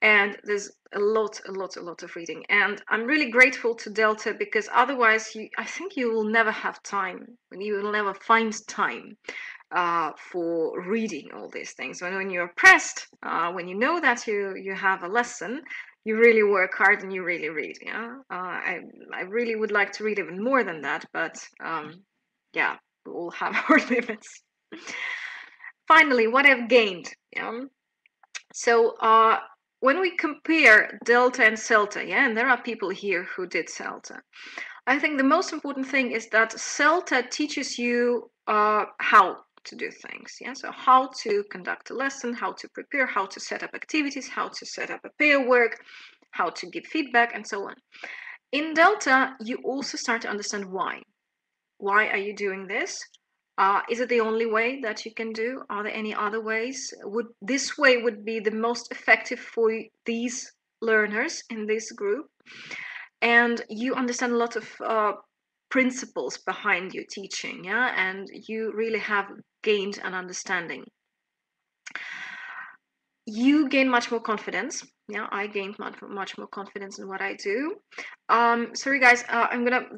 And there's a lot of reading, and I'm really grateful to Delta, because otherwise I think you will never have time, you will never find time for reading all these things. When you're pressed, when you know that you have a lesson, you really work hard and you really read. Yeah, I really would like to read even more than that, but yeah, we all have our limits. Finally, what I've gained. Yeah, so when we compare Delta and CELTA, yeah, and there are people here who did CELTA, I think the most important thing is that CELTA teaches you how to do things. Yeah, so how to conduct a lesson, how to prepare, how to set up activities, how to set up a pair work, how to give feedback, and so on. In Delta, you also start to understand why. Why are you doing this? Is it the only way that you can do? Are there any other ways? This way would be the most effective for these learners in this group? And you understand a lot of principles behind your teaching, yeah, and you really have gained an understanding. you gain much more confidence. Yeah, I gained much more confidence in what I do. Sorry guys,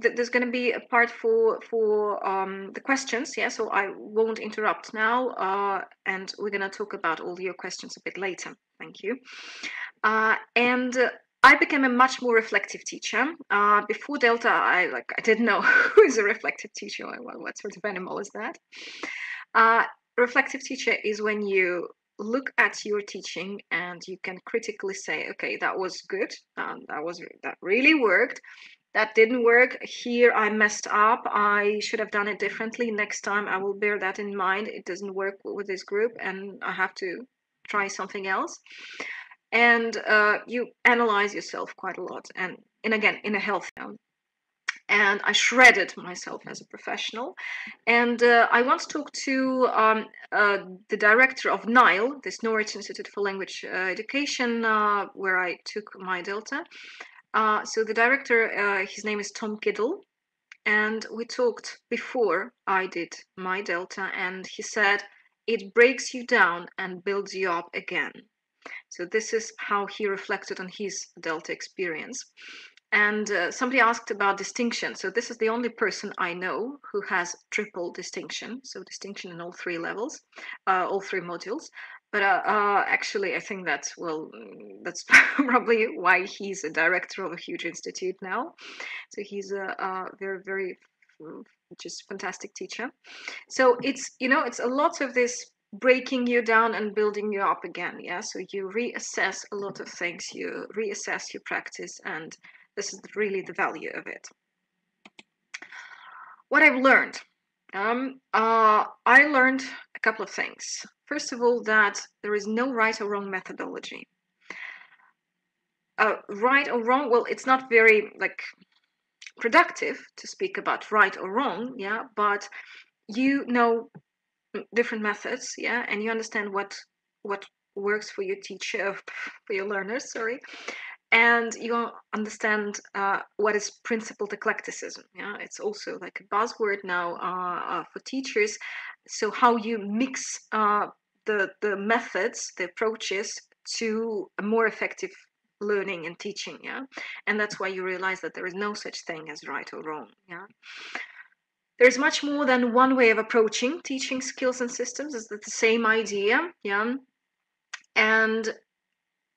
there's gonna be a part for the questions. Yeah, so I won't interrupt now, and we're gonna talk about all your questions a bit later. Thank you. And I became a much more reflective teacher. Before Delta, I didn't know who is a reflective teacher. What sort of animal is that? Reflective teacher is when you look at your teaching and you can critically say, okay, that was good, that really worked, that didn't work, here I messed up, I should have done it differently, next time I will bear that in mind, it doesn't work with this group and I have to try something else. And you analyze yourself quite a lot, and again, in a healthy way. And I shredded myself as a professional. And I once talked to the director of NILE, this Norwich Institute for Language Education, where I took my Delta. So the director, his name is Tom Kiddle, and we talked before I did my Delta, and he said, it breaks you down and builds you up again. So this is how he reflected on his Delta experience. And somebody asked about distinction. So this is the only person I know who has triple distinction. So distinction in all three levels, all three modules. But actually, I think that's probably why he's a director of a huge institute now. So he's a very, very just fantastic teacher. So it's, it's a lot of this breaking you down and building you up again. Yeah. So you reassess a lot of things. You reassess your practice, and this is really the value of it. What I've learned. I learned a couple of things. First of all, that there is no right or wrong methodology. Right or wrong, well, it's not very productive to speak about right or wrong, yeah, but you know different methods, yeah, and you understand what works for your teacher, for your learners, sorry. And you understand what is principled eclecticism. Yeah, it's also like a buzzword now for teachers. So how you mix the methods, the approaches to a more effective learning and teaching. Yeah, and that's why you realize that there is no such thing as right or wrong. Yeah. There's much more than one way of approaching teaching skills and systems. It's the same idea. Yeah, and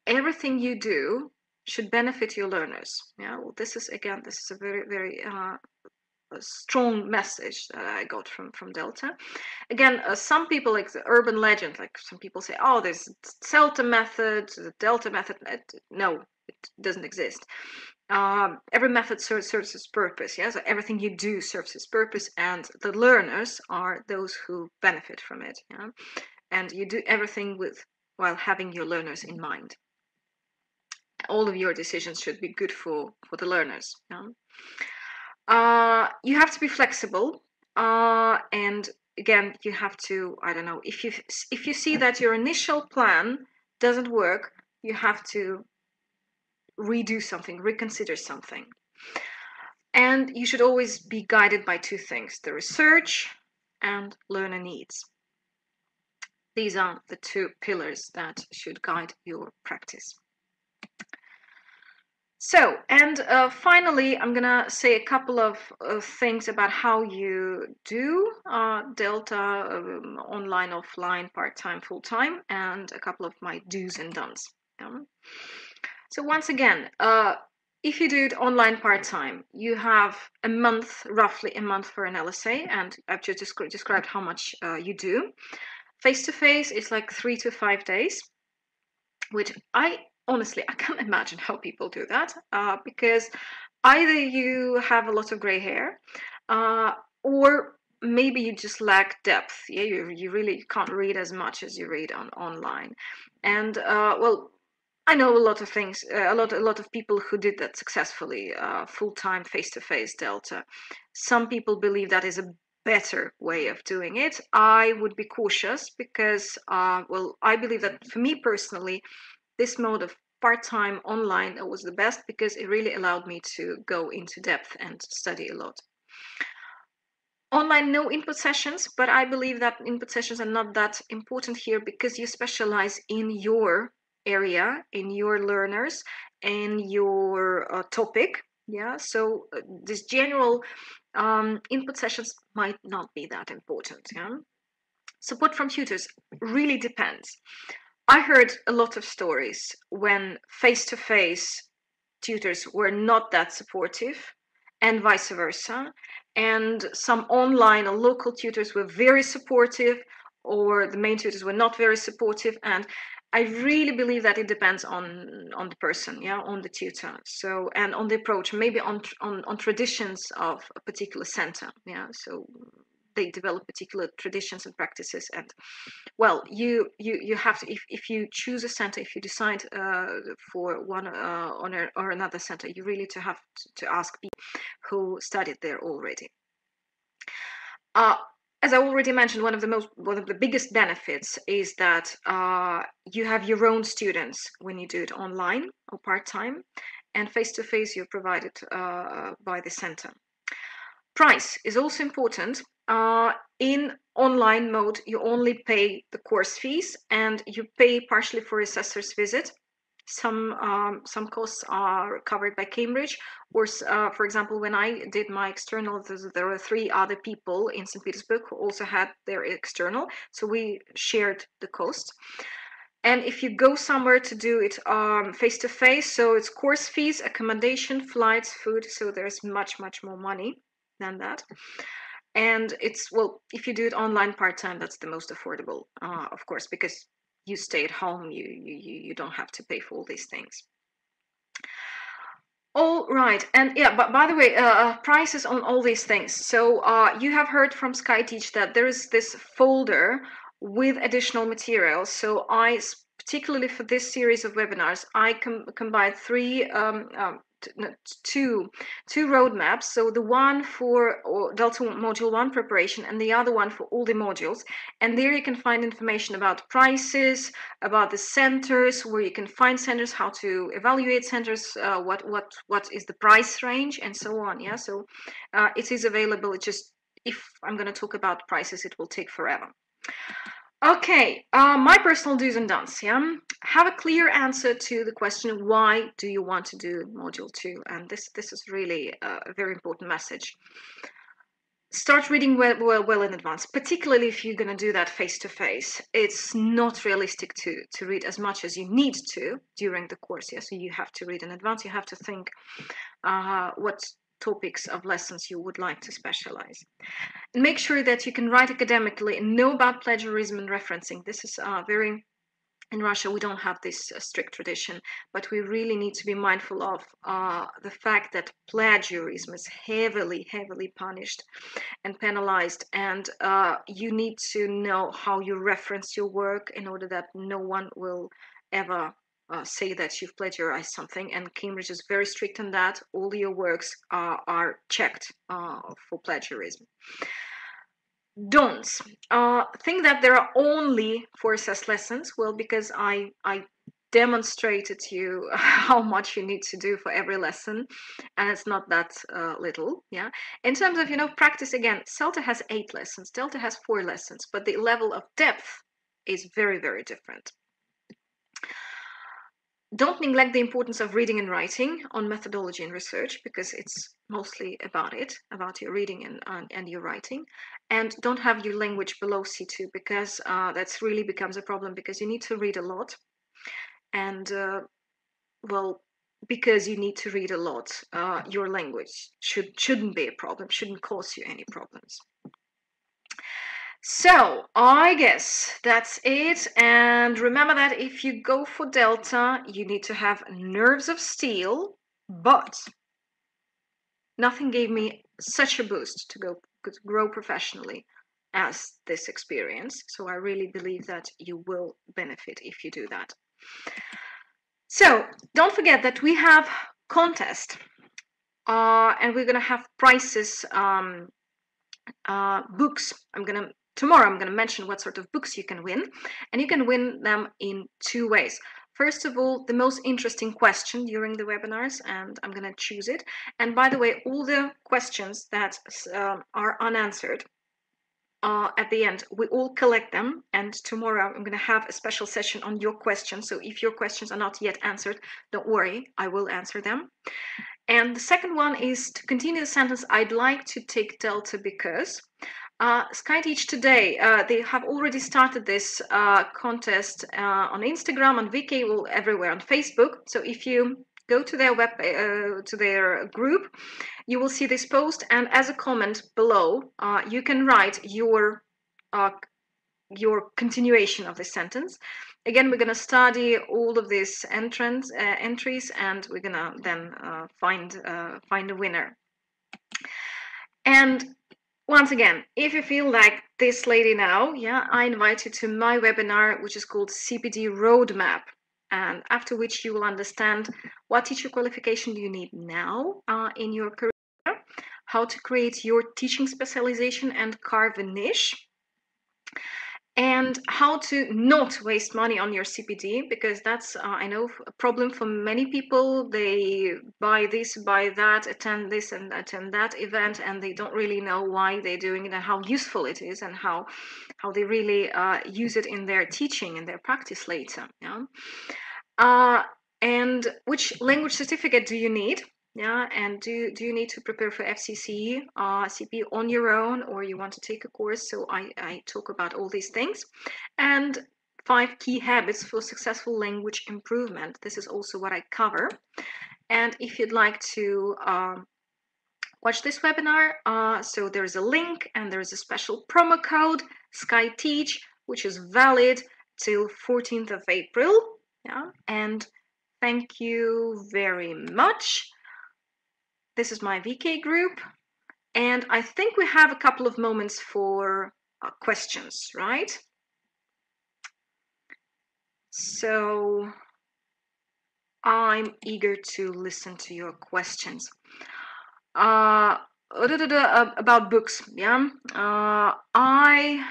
everything you do should benefit your learners. Yeah, well, this is a very, very a strong message that I got from Delta. Again, some people, like the urban legend, like some people say, oh, there's Delta method, the Delta method. No, it doesn't exist. Every method serves its purpose. Yeah, so everything you do serves its purpose, and the learners are those who benefit from it. Yeah, and you do everything while having your learners in mind. All of your decisions should be good for the learners. Yeah? You have to be flexible, and again, you have to, I don't know, if you see that your initial plan doesn't work, you have to redo something, reconsider something. And you should always be guided by two things: the research and learner needs. These are the two pillars that should guide your practice. So, and finally, I'm gonna say a couple of things about how you do Delta online, offline, part-time, full-time, and a couple of my do's and don'ts. So once again, if you do it online part-time, you have a month, roughly a month for an LSA, and I've just described how much you do. Face-to-face is like 3 to 5 days, which honestly, I can't imagine how people do that, because either you have a lot of gray hair, or maybe you just lack depth. Yeah, you really can't read as much as you read online. And well, I know a lot of things, a lot of people who did that successfully, full-time face-to-face Delta. Some people believe that is a better way of doing it. I would be cautious because, well, I believe that for me personally, this mode of part-time online was the best because it really allowed me to go into depth and study a lot. Online, no input sessions, but I believe that input sessions are not that important here because you specialize in your area, in your learners, in your topic. Yeah, so this general input sessions might not be that important. Yeah, support from tutors really depends. I heard a lot of stories when face-to-face tutors were not that supportive, and vice versa. And some online or local tutors were very supportive, or the main tutors were not very supportive. And I really believe that it depends on the person, yeah, on the tutor. So, and on the approach, maybe on traditions of a particular center, yeah. So they develop particular traditions and practices, and well, you have to, if you choose a center, if you decide for one or another center, you really have to ask people who studied there already. As I already mentioned, one of the biggest benefits is that you have your own students when you do it online or part-time, and face-to-face you're provided by the center. Price is also important. In online mode, you only pay the course fees, and you pay partially for assessor's visit. Some costs are covered by Cambridge, or for example, when I did my external, there were 3 other people in St. Petersburg who also had their external, so we shared the cost. And if you go somewhere to do it face-to-face, so it's course fees, accommodation, flights, food, so there's much more money than that. And it's, well, if you do it online part-time, that's the most affordable, of course, because you stay at home, you don't have to pay for all these things. All right, and yeah, but by the way, prices on all these things. So you have heard from Skyteach that there is this folder with additional materials. So particularly for this series of webinars, I combined two roadmaps. So the one for Delta Module 1 preparation and the other one for all the modules. And there you can find information about prices, about the centers, where you can find centers, how to evaluate centers, what is the price range, and so on. Yeah, so it is available. It just, if I'm going to talk about prices, it will take forever. Okay, my personal do's and don'ts, yeah? Have a clear answer to the question, why do you want to do Module 2? And this is really a very important message. Start reading well in advance, particularly if you're going to do that face-to-face. It's not realistic to read as much as you need to during the course, yeah? So you have to read in advance, you have to think what topics of lessons you would like to specialize. And make sure that you can write academically and know about plagiarism and referencing. This is very, in Russia we don't have this strict tradition, but we really need to be mindful of the fact that plagiarism is heavily punished and penalized, and you need to know how you reference your work in order that no one will ever say that you've plagiarized something. And Cambridge is very strict on that. All your works are checked for plagiarism. Don'ts. Think that there are only 4 assessed lessons. Well, because I demonstrated to you how much you need to do for every lesson, and it's not that little. Yeah. In terms of, practice, again, CELTA has 8 lessons, Delta has 4 lessons, but the level of depth is very different. Don't neglect the importance of reading and writing on methodology and research, because it's mostly about your reading and your writing. And don't have your language below C2, because that's really becomes a problem, because you need to read a lot. And well, because you need to read a lot, your language shouldn't be a problem, shouldn't cause you any problems. So I guess that's it. And remember that if you go for Delta, you need to have nerves of steel, but nothing gave me such a boost to grow professionally as this experience. So I really believe that you will benefit if you do that. So don't forget that we have contest, and we're going to have prizes, books. Tomorrow I'm going to mention what sort of books you can win, and you can win them in 2 ways. first of all, the most interesting question during the webinars, and I'm going to choose it. And by the way, all the questions that are unanswered, at the end, we all collect them, and tomorrow I'm going to have a special session on your questions. So if your questions are not yet answered, don't worry, I will answer them. And the second one is to continue the sentence, I'd like to take Delta because. Skyteach today, they have already started this contest on Instagram, on Viki, well, everywhere, on Facebook. So if you go to their to their group, you will see this post, and as a comment below, you can write your continuation of this sentence. Again, we're going to study all of these entries, and we're going to then find a winner. And once again, if you feel like this lady now, yeah, I invite you to my webinar, which is called CPD Roadmap, and after which you will understand what teacher qualification do you need now in your career, how to create your teaching specialization and carve a niche, and how to not waste money on your CPD, because that's, I know, a problem for many people. They buy this, buy that, attend this and attend that event, and they don't really know why they're doing it and how useful it is, and how they really use it in their teaching and their practice later. Yeah? And which language certificate do you need? Yeah, and do you need to prepare for FCC, CP on your own, or you want to take a course? So I talk about all these things. And 5 key habits for successful language improvement. This is also what I cover. And if you'd like to watch this webinar, so there's a link, and there's a special promo code, Skyteach, which is valid till 14th of April. Yeah, and thank you very much. This is my VK group, and I think we have a couple of moments for questions, right? So I'm eager to listen to your questions. About books, yeah. I'm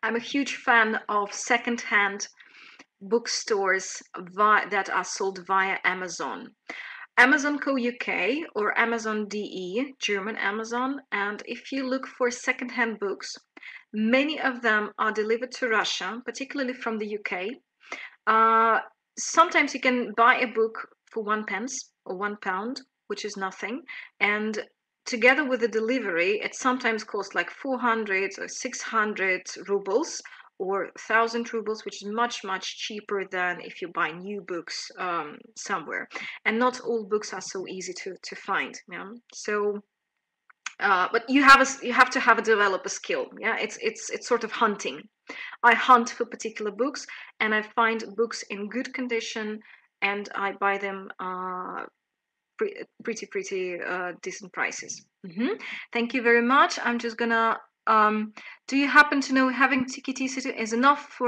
a huge fan of secondhand bookstores that are sold via Amazon. Amazon Co UK or Amazon DE, German Amazon, and if you look for secondhand books, many of them are delivered to Russia, particularly from the UK. Sometimes you can buy a book for 1 pence or £1, which is nothing, and together with the delivery, it sometimes costs like 400 or 600 rubles, or 1,000 rubles, which is much, much cheaper than if you buy new books somewhere. And not all books are so easy to find. Yeah? So, but you have to have a developer skill. Yeah, it's sort of hunting. I hunt for particular books, and I find books in good condition, and I buy them pretty decent prices. Thank you very much. I'm just gonna. Do you happen to know having TKT is enough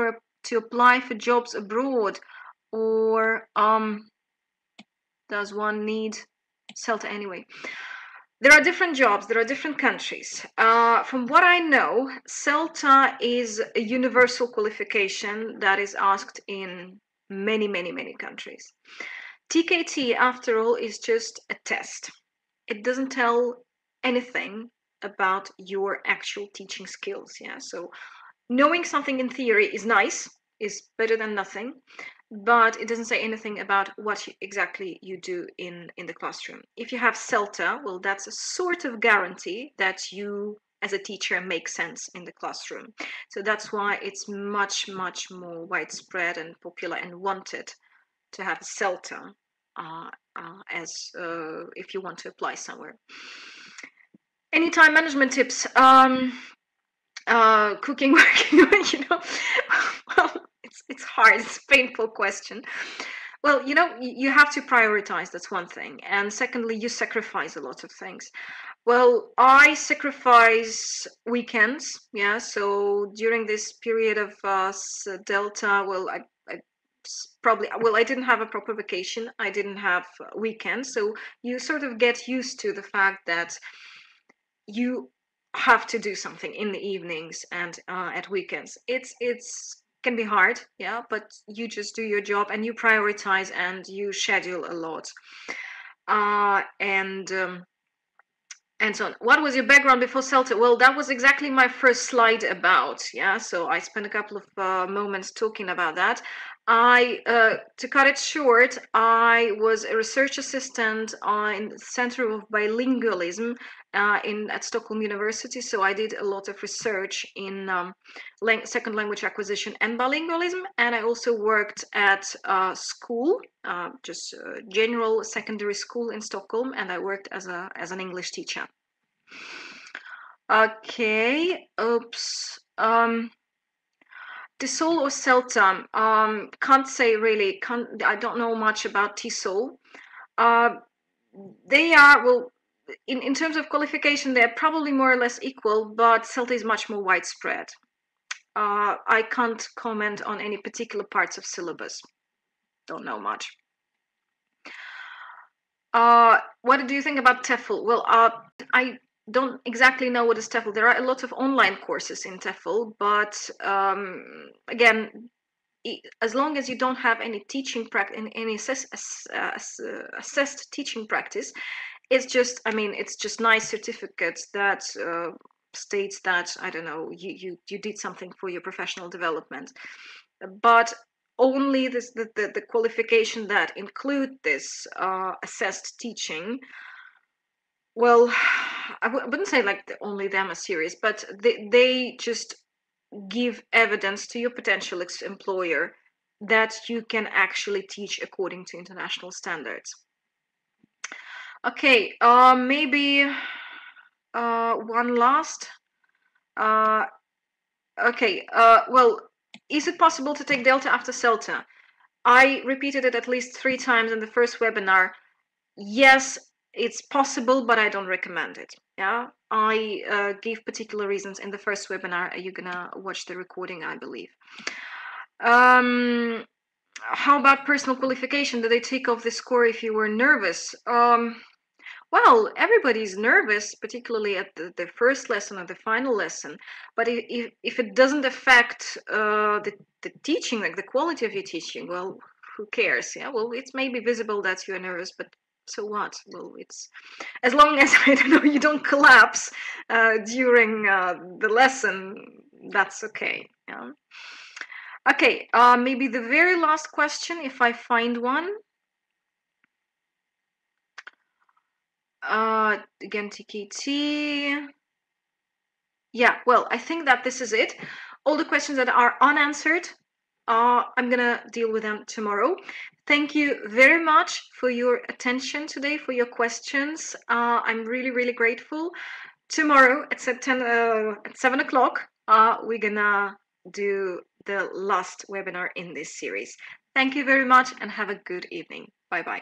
to apply for jobs abroad, or does one need CELTA anyway? There are different jobs, there are different countries. From what I know, CELTA is a universal qualification that is asked in many countries. TKT, after all, is just a test. It doesn't tell anything about your actual teaching skills. Yeah, so knowing something in theory is nice, is better than nothing, but it doesn't say anything about what exactly you do in the classroom. If you have CELTA, well, that's a sort of guarantee that you as a teacher make sense in the classroom. So that's why it's much more widespread and popular and wanted to have CELTA as if you want to apply somewhere. Any time management tips? Cooking, working, you know, well, it's hard, it's a painful question. Well, you know, you have to prioritize, that's one thing. And secondly, you sacrifice a lot of things. Well, I sacrifice weekends, yeah, so during this period of Delta, well, I didn't have a proper vacation, I didn't have weekends, so you sort of get used to the fact that you have to do something in the evenings and at weekends. It's can be hard, yeah, but you just do your job and you prioritize and you schedule a lot. And so on. What was your background before CELTA? Well, that was exactly my first slide about, yeah, so I spent a couple of moments talking about that. To cut it short, I was a research assistant in the Center of Bilingualism at Stockholm University, so I did a lot of research in second language acquisition and bilingualism, and I also worked at school, just general secondary school in Stockholm, and I worked as an English teacher. Okay, oops. TESOL or CELTA? Can't say really. I don't know much about TESOL. They are, well, in terms of qualification, they're probably more or less equal, but CELTA is much more widespread. I can't comment on any particular parts of syllabus. Don't know much. What do you think about TEFL? Well, I don't exactly know what is TEFL. There are a lot of online courses in TEFL, but again, as long as you don't have any teaching practice, any assessed teaching practice, it's just, I mean, it's just nice certificates that states that, I don't know, you did something for your professional development. But only the qualification that include this assessed teaching, well, I wouldn't say like only them are serious, but they just give evidence to your potential employer that you can actually teach according to international standards. Okay, maybe one last. Okay, well, is it possible to take Delta after CELTA? I repeated it at least 3 times in the first webinar. Yes, it's possible, but I don't recommend it. Yeah, I gave particular reasons in the first webinar. You're gonna watch the recording, I believe. How about personal qualification? Did they take off the score if you were nervous? Well, everybody's nervous, particularly at the first lesson or the final lesson. But if it doesn't affect the teaching, like the quality of your teaching, well, who cares? Yeah, well, it's maybe visible that you're nervous, but so what? Well, it's as long as I don't know you don't collapse during the lesson, that's okay. Yeah. Okay, maybe the very last question, if I find one. Again, TKT. Yeah, well, I think that this is it. All the questions that are unanswered, I'm gonna deal with them tomorrow. Thank you very much for your attention today, for your questions. I'm really, really grateful. Tomorrow at 7 o'clock, we're gonna do the last webinar in this series. Thank you very much and have a good evening. Bye-bye.